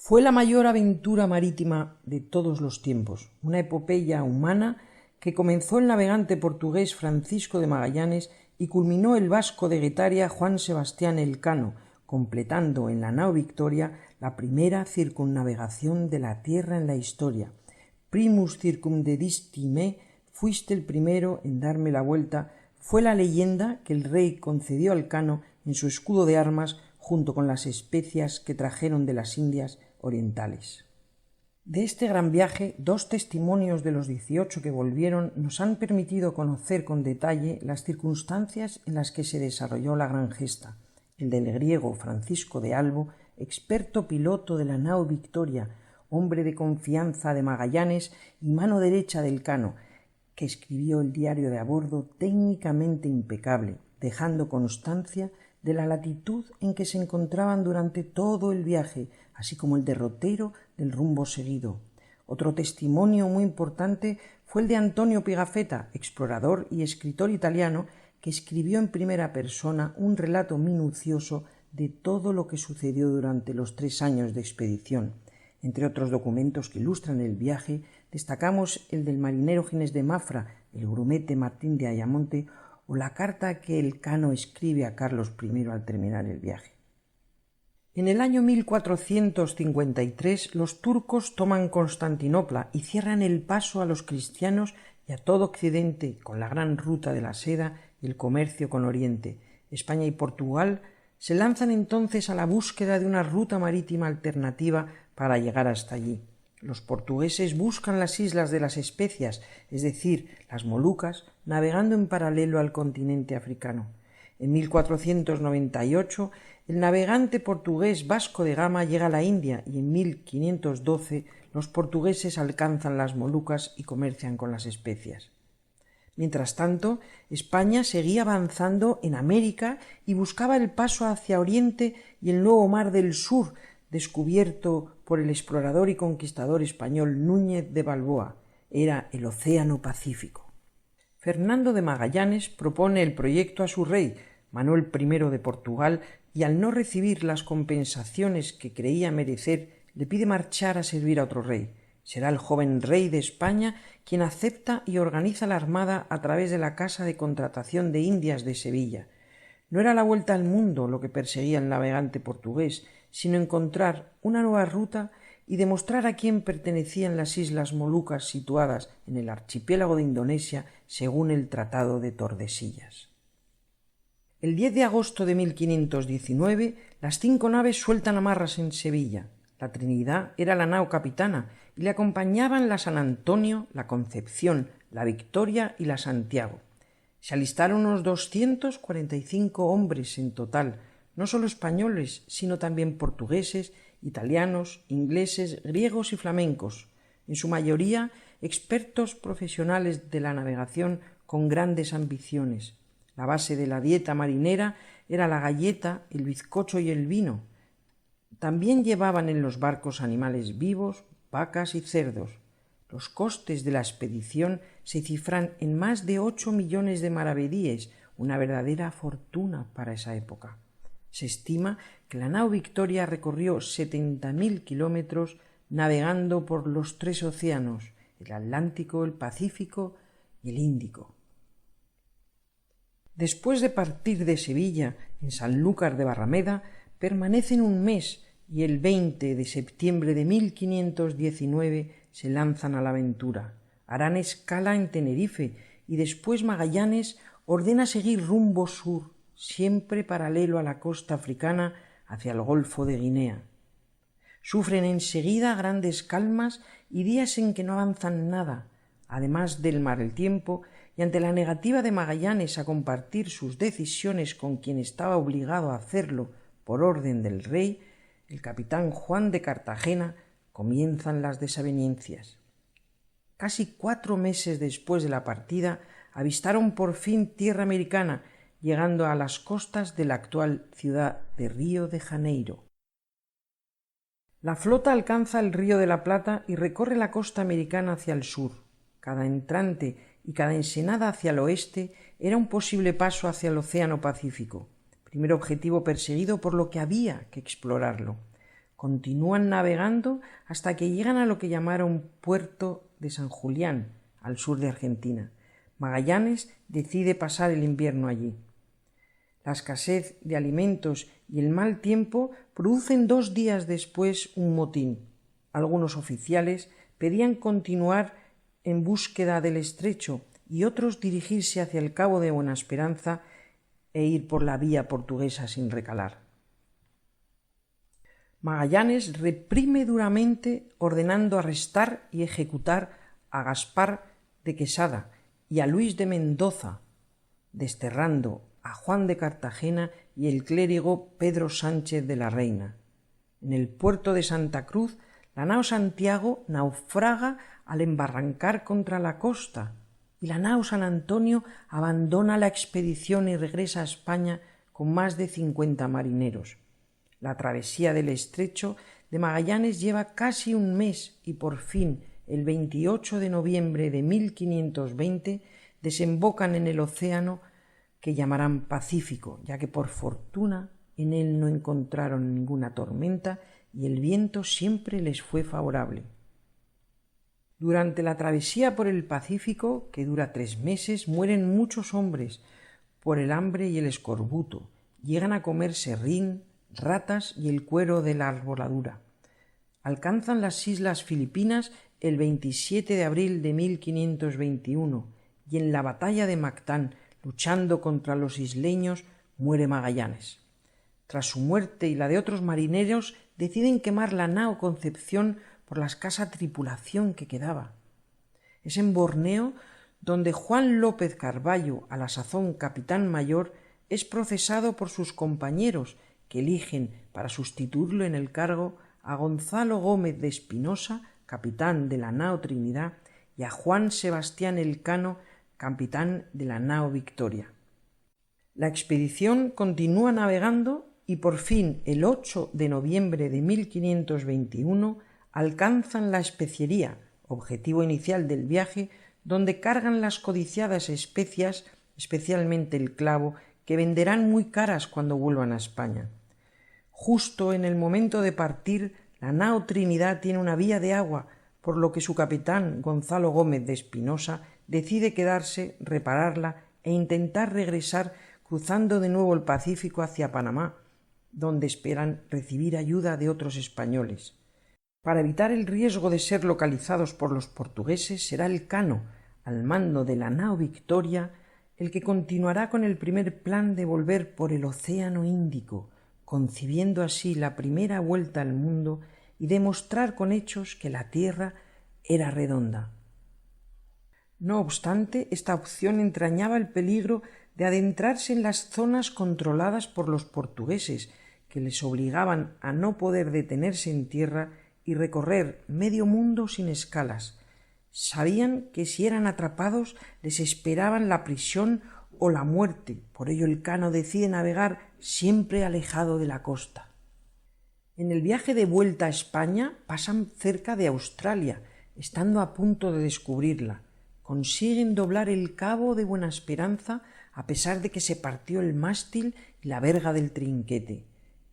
Fue la mayor aventura marítima de todos los tiempos, una epopeya humana que comenzó el navegante portugués Francisco de Magallanes y culminó el vasco de Guetaria Juan Sebastián Elcano, completando en la nao Victoria la primera circunnavegación de la tierra en la historia. Primus circumdedisti me, fuiste el primero en darme la vuelta, fue la leyenda que el rey concedió al Cano en su escudo de armas junto con las especias que trajeron de las Indias orientales. De este gran viaje, 2 testimonios de los 18 que volvieron nos han permitido conocer con detalle las circunstancias en las que se desarrolló la gran gesta. El del griego Francisco de Albo, experto piloto de la nao Victoria, hombre de confianza de Magallanes y mano derecha del Cano, que escribió el diario de a bordo técnicamente impecable, dejando constancia de la latitud en que se encontraban durante todo el viaje, así como el derrotero del rumbo seguido. Otro testimonio muy importante fue el de Antonio Pigafetta, explorador y escritor italiano, que escribió en primera persona un relato minucioso de todo lo que sucedió durante los 3 años de expedición. Entre otros documentos que ilustran el viaje, destacamos el del marinero Ginés de Mafra, el grumete Martín de Ayamonte o la carta que el Cano escribe a Carlos I al terminar el viaje. En el año 1453 los turcos toman Constantinopla y cierran el paso a los cristianos y a todo Occidente con la gran ruta de la seda y el comercio con Oriente. España y Portugal se lanzan entonces a la búsqueda de una ruta marítima alternativa para llegar hasta allí. Los portugueses buscan las islas de las Especias, es decir, las Molucas, navegando en paralelo al continente africano. En 1498 el navegante portugués Vasco de Gama llega a la India y en 1512 los portugueses alcanzan las Molucas y comercian con las Especias. Mientras tanto, España seguía avanzando en América y buscaba el paso hacia Oriente y el nuevo mar del sur, descubierto por el explorador y conquistador español Núñez de Balboa. Era el Océano Pacífico. Fernando de Magallanes propone el proyecto a su rey, Manuel I de Portugal, y al no recibir las compensaciones que creía merecer, le pide marchar a servir a otro rey. Será el joven rey de España quien acepta y organiza la armada a través de la Casa de Contratación de Indias de Sevilla. No era la vuelta al mundo lo que perseguía el navegante portugués, sino encontrar una nueva ruta y demostrar a quién pertenecían las islas Molucas situadas en el archipiélago de Indonesia según el Tratado de Tordesillas. El 10 de agosto de 1519 las 5 naves sueltan amarras en Sevilla. La Trinidad era la nao capitana y le acompañaban la San Antonio, la Concepción, la Victoria y la Santiago. Se alistaron unos 245 hombres en total, no solo españoles, sino también portugueses, italianos, ingleses, griegos y flamencos, en su mayoría expertos profesionales de la navegación con grandes ambiciones. La base de la dieta marinera era la galleta, el bizcocho y el vino. También llevaban en los barcos animales vivos, vacas y cerdos. Los costes de la expedición se cifran en más de 8 millones de maravedíes, una verdadera fortuna para esa época. Se estima que la nao Victoria recorrió 70.000 kilómetros navegando por los 3 océanos, el Atlántico, el Pacífico y el Índico. Después de partir de Sevilla, en Sanlúcar de Barrameda, permanecen un mes y el 20 de septiembre de 1519 se lanzan a la aventura. Harán escala en Tenerife y después Magallanes ordena seguir rumbo sur, siempre paralelo a la costa africana hacia el Golfo de Guinea. Sufren enseguida grandes calmas y días en que no avanzan nada, además del mal tiempo, y ante la negativa de Magallanes a compartir sus decisiones con quien estaba obligado a hacerlo por orden del rey, el capitán Juan de Cartagena, comienzan las desavenencias. Casi 4 meses después de la partida, avistaron por fin tierra americana, llegando a las costas de la actual ciudad de Río de Janeiro. La flota alcanza el Río de la Plata y recorre la costa americana hacia el sur. Cada entrante y cada ensenada hacia el oeste era un posible paso hacia el Océano Pacífico, primer objetivo perseguido por lo que había que explorarlo. Continúan navegando hasta que llegan a lo que llamaron Puerto de San Julián, al sur de Argentina. Magallanes decide pasar el invierno allí. La escasez de alimentos y el mal tiempo producen 2 días después un motín. Algunos oficiales pedían continuar en búsqueda del estrecho y otros dirigirse hacia el Cabo de Buena Esperanza e ir por la vía portuguesa sin recalar. Magallanes reprime duramente, ordenando arrestar y ejecutar a Gaspar de Quesada y a Luis de Mendoza, desterrando a Juan de Cartagena y el clérigo Pedro Sánchez de la Reina. En el puerto de Santa Cruz, la nao Santiago naufraga al embarrancar contra la costa y la nao San Antonio abandona la expedición y regresa a España con más de 50 marineros. La travesía del estrecho de Magallanes lleva casi un mes y por fin, el 28 de noviembre de 1520, desembocan en el océano que llamarán Pacífico, ya que por fortuna en él no encontraron ninguna tormenta y el viento siempre les fue favorable. Durante la travesía por el Pacífico, que dura 3 meses, mueren muchos hombres por el hambre y el escorbuto. Llegan a comer serrín, ratas y el cuero de la arboladura. Alcanzan las islas Filipinas el 27 de abril de 1521 y en la batalla de Mactán, luchando contra los isleños, muere Magallanes. Tras su muerte y la de otros marineros, deciden quemar la nao Concepción por la escasa tripulación que quedaba. Es en Borneo donde Juan López Carballo, a la sazón capitán mayor, es procesado por sus compañeros, que eligen para sustituirlo en el cargo a Gonzalo Gómez de Espinosa, capitán de la nao Trinidad, y a Juan Sebastián Elcano, capitán de la nao Victoria. La expedición continúa navegando y por fin el 8 de noviembre de 1521 alcanzan la especiería, objetivo inicial del viaje, donde cargan las codiciadas especias, especialmente el clavo, que venderán muy caras cuando vuelvan a España. Justo en el momento de partir, la nao Trinidad tiene una vía de agua, por lo que su capitán, Gonzalo Gómez de Espinosa, decide quedarse, repararla e intentar regresar cruzando de nuevo el Pacífico hacia Panamá, donde esperan recibir ayuda de otros españoles. Para evitar el riesgo de ser localizados por los portugueses, será Elcano, al mando de la nao Victoria, el que continuará con el primer plan de volver por el Océano Índico, concibiendo así la primera vuelta al mundo y demostrar con hechos que la Tierra era redonda. No obstante, esta opción entrañaba el peligro de adentrarse en las zonas controladas por los portugueses, que les obligaban a no poder detenerse en tierra y recorrer medio mundo sin escalas. Sabían que si eran atrapados les esperaban la prisión o la muerte, por ello Elcano decide navegar siempre alejado de la costa. En el viaje de vuelta a España pasan cerca de Australia, estando a punto de descubrirla. Consiguen doblar el Cabo de Buena Esperanza a pesar de que se partió el mástil y la verga del trinquete.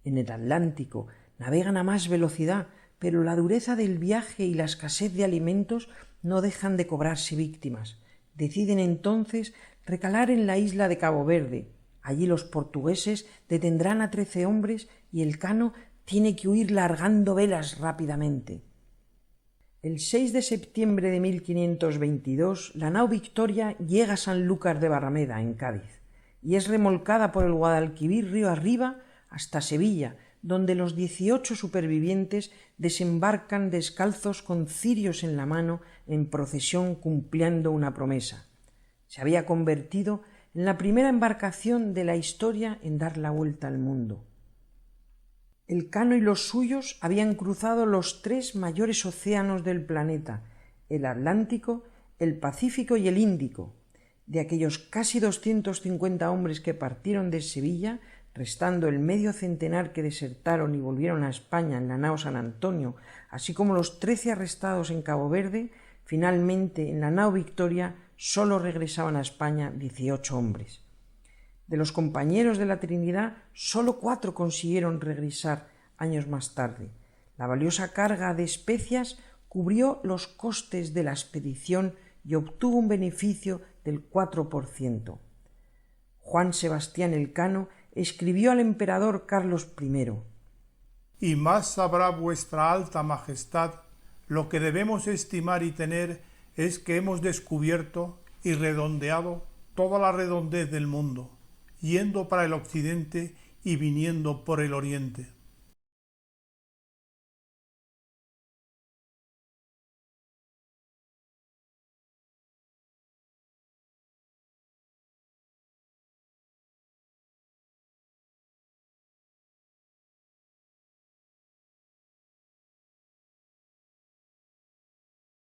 En el Atlántico navegan a más velocidad, pero la dureza del viaje y la escasez de alimentos no dejan de cobrarse víctimas. Deciden entonces recalar en la isla de Cabo Verde. Allí los portugueses detendrán a 13 hombres y Elcano tiene que huir largando velas rápidamente. El 6 de septiembre de 1522, la nao Victoria llega a Sanlúcar de Barrameda, en Cádiz, y es remolcada por el Guadalquivir río arriba hasta Sevilla, donde los 18 supervivientes desembarcan descalzos con cirios en la mano en procesión cumpliendo una promesa. Se había convertido en la primera embarcación de la historia en dar la vuelta al mundo. Elcano y los suyos habían cruzado los 3 mayores océanos del planeta, el Atlántico, el Pacífico y el Índico. De aquellos casi 250 hombres que partieron de Sevilla, restando el medio centenar que desertaron y volvieron a España en la nao San Antonio, así como los 13 arrestados en Cabo Verde, finalmente en la nao Victoria solo regresaban a España 18 hombres. De los compañeros de la Trinidad, solo 4 consiguieron regresar años más tarde. La valiosa carga de especias cubrió los costes de la expedición y obtuvo un beneficio del 4%. Juan Sebastián Elcano escribió al emperador Carlos I: «Y más sabrá vuestra alta majestad, lo que debemos estimar y tener es que hemos descubierto y redondeado toda la redondez del mundo, yendo para el occidente y viniendo por el oriente.